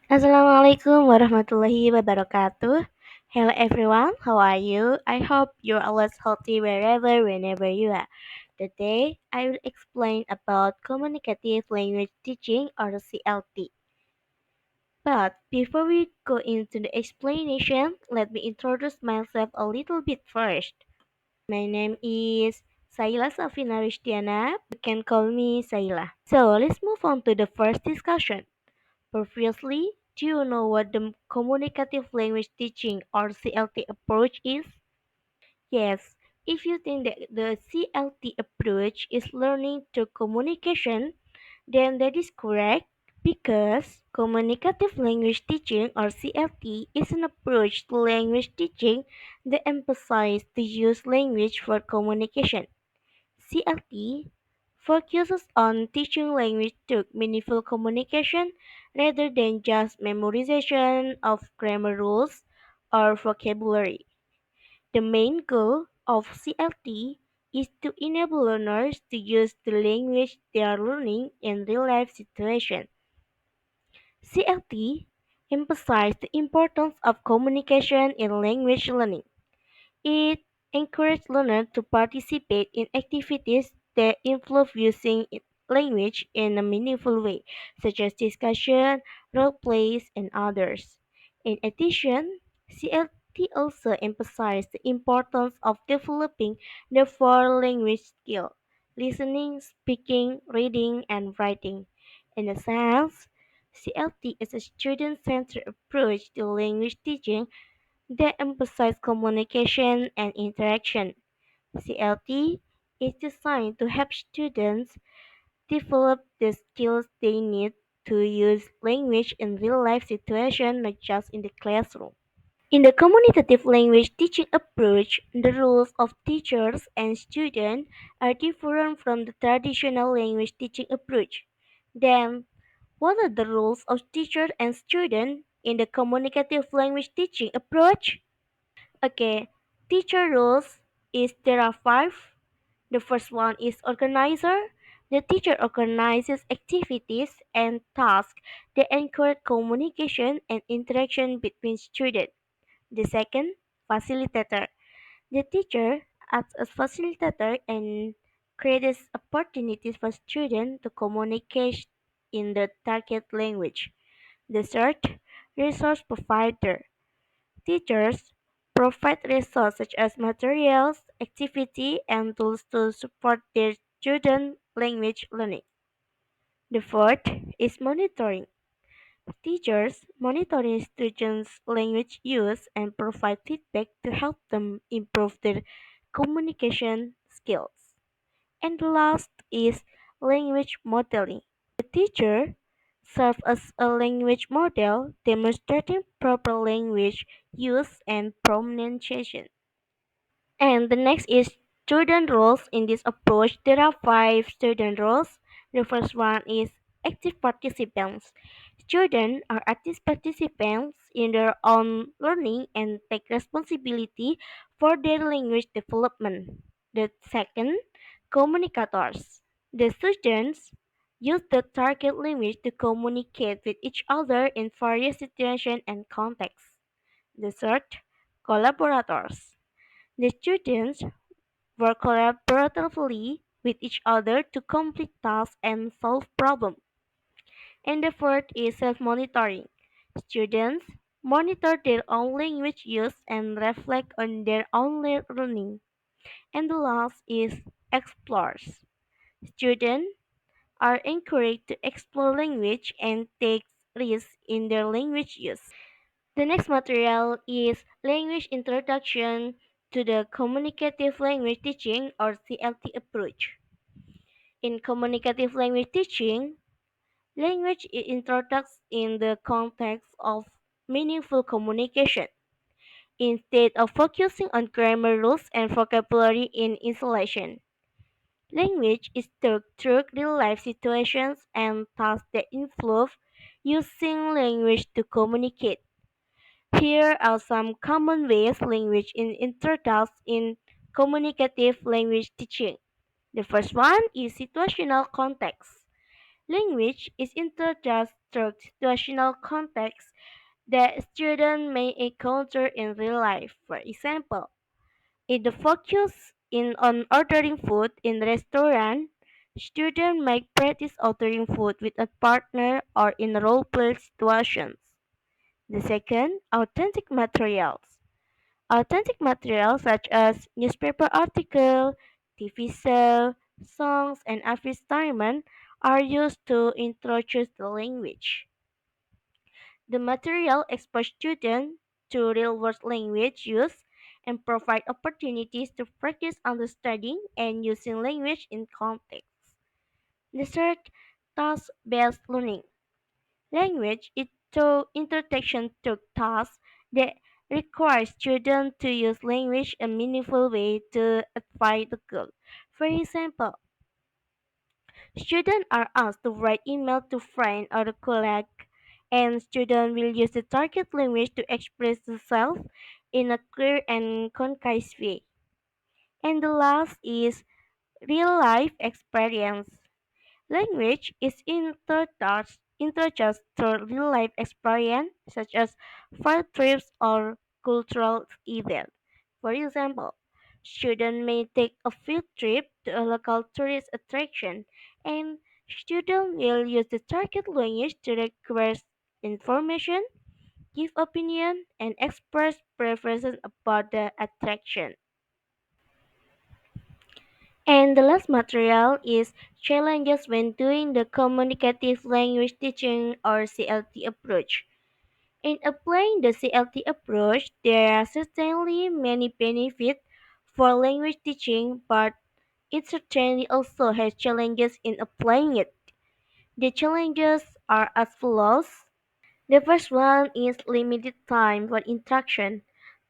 Assalamualaikum warahmatullahi wabarakatuh. Hello everyone, how are you? I hope you're always healthy whenever you are. Today, I will explain about communicative language teaching or CLT. But before we go into the explanation, let me introduce myself a little bit first. My name is Sailah Rusydianah. You can call me Sailah. So let's move on to the first discussion. Previously, do you know what the communicative language teaching or CLT approach is? Yes, if you think that the CLT approach is learning through communication, then that is correct because communicative language teaching or CLT is an approach to language teaching that emphasizes the use language for communication. CLT focuses on teaching language through meaningful communication rather than just memorization of grammar rules or vocabulary. The main goal of CLT is to enable learners to use the language they are learning in real life situations. CLT emphasizes the importance of communication in language learning. It encourages learners to participate in activities that involve using language in a meaningful way, such as discussion, role plays, and others. In addition, CLT also emphasizes the importance of developing the four language skills listening, speaking, reading, and writing. In a sense, CLT is a student centered approach to language teaching they emphasize communication and interaction. CLT is designed to help students develop the skills they need to use language in real life situations, not just in the classroom. In the communicative language teaching approach, the roles of teachers and students are different from the traditional language teaching approach. Then, what are the roles of teacher and student in the communicative language teaching approach? Okay, teacher roles is there are five. The first one is organizer. The teacher organizes activities and tasks that encourage communication and interaction between students. The second, facilitator. The teacher acts as facilitator and creates opportunities for students to communicate in the target language. The third, resource provider. Teachers provide resources such as materials, activity, and tools to support their student language learning. The fourth is monitoring. Teachers monitor students' language use and provide feedback to help them improve their communication skills. And the last is language modeling. The teacher serves as a language model, demonstrating proper language use and pronunciation. And the next is student roles. In this approach, there are five student roles. The first one is active participants. Students are active participants in their own learning and take responsibility for their language development. The second, communicators. The students use the target language to communicate with each other in various situations and contexts. The third, collaborators. The students work collaboratively with each other to complete tasks and solve problems. And the fourth is self-monitoring. Students monitor their own language use and reflect on their own learning. And the last is explorers. Students are encouraged to explore language and take risks in their language use. The next material is Language Introduction to the Communicative Language Teaching or CLT approach. In communicative language teaching, language is introduced in the context of meaningful communication. Instead of focusing on grammar rules and vocabulary in isolation, language is taught through real life situations and tasks that involve using language to communicate. Here are some common ways language is introduced in communicative language teaching. The first one is situational context. Language is introduced through situational context that students may encounter in real life. For example, if the focus in on ordering food in restaurant, students might practice ordering food with a partner or in role-play situations. The second, authentic materials. Authentic materials such as newspaper article, TV show, songs, and advertisement are used to introduce the language. The material expose students to real-world language use and provide opportunities to practice understanding and using language in context. The third, task-based learning. Language is through interaction to tasks that require students to use language in a meaningful way to achieve the goal. For example, students are asked to write email to friend or a colleague, and students will use the target language to express themselves in a clear and concise way. And the last is real life experience. Language is introduced through real life experience such as field trips or cultural events. For example, students may take a field trip to a local tourist attraction, and students will use the target language to request information, give opinion, and express preferences about the attraction. And the last material is challenges when doing the communicative language teaching or CLT approach. In applying the CLT approach, there are certainly many benefits for language teaching, but it certainly also has challenges in applying it. The challenges are as follows. The first one is limited time for interaction.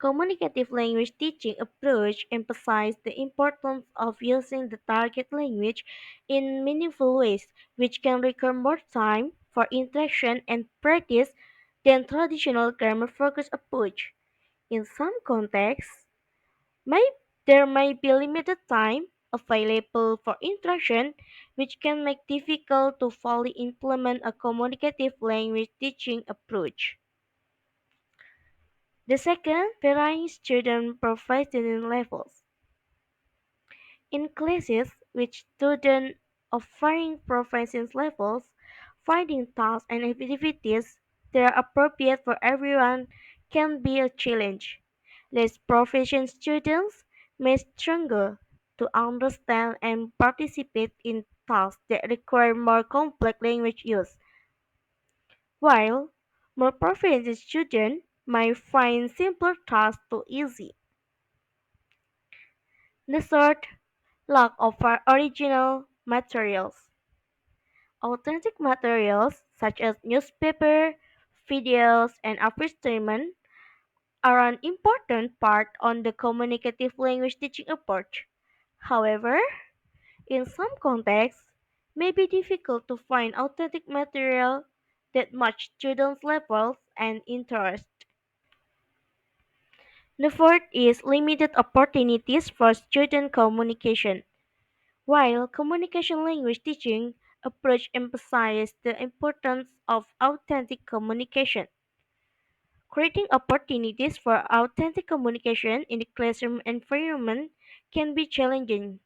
Communicative language teaching approach emphasizes the importance of using the target language in meaningful ways, which can require more time for interaction and practice than traditional grammar-focused approach. In some contexts, may, there might be limited time available for interaction, which can make difficult to fully implement a communicative language teaching approach. The second, varying student proficiency levels. In classes with students of varying proficiency levels, finding tasks and activities that are appropriate for everyone can be a challenge. Less proficient students may struggle to understand and participate in tasks that require more complex language use, while more proficient students might find simpler tasks too easy. The third, lack of original materials. Authentic materials such as newspaper, videos, and advertisement are an important part on the communicative language teaching approach. However, in some contexts, may be difficult to find authentic material that match students' levels and interest. The fourth is limited opportunities for student communication. While communication language teaching approach emphasizes the importance of authentic communication, creating opportunities for authentic communication in the classroom environment can be challenging.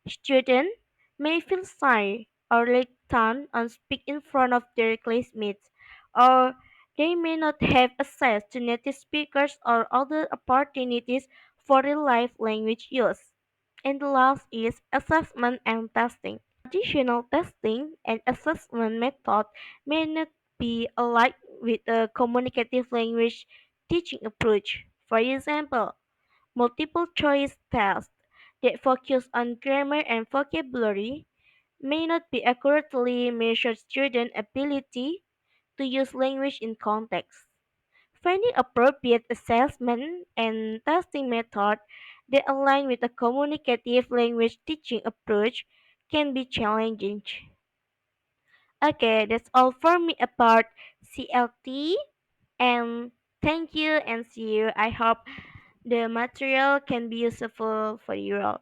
Students may feel shy or reluctant on speak in front of their classmates, or they may not have access to native speakers or other opportunities for real life language use. And the last is assessment and testing. Traditional testing and assessment method may not be alike with a communicative language teaching approach. For example, multiple choice tests that focus on grammar and vocabulary may not be accurately measure student ability to use language in context. Finding appropriate assessment and testing method that align with a communicative language teaching approach can be challenging. Okay, that's all for me about CLT, and thank you and see you. I hope the material can be useful for you all.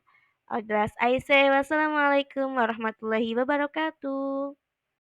Address I say wassalamualaikum warahmatullahi wabarakatuh.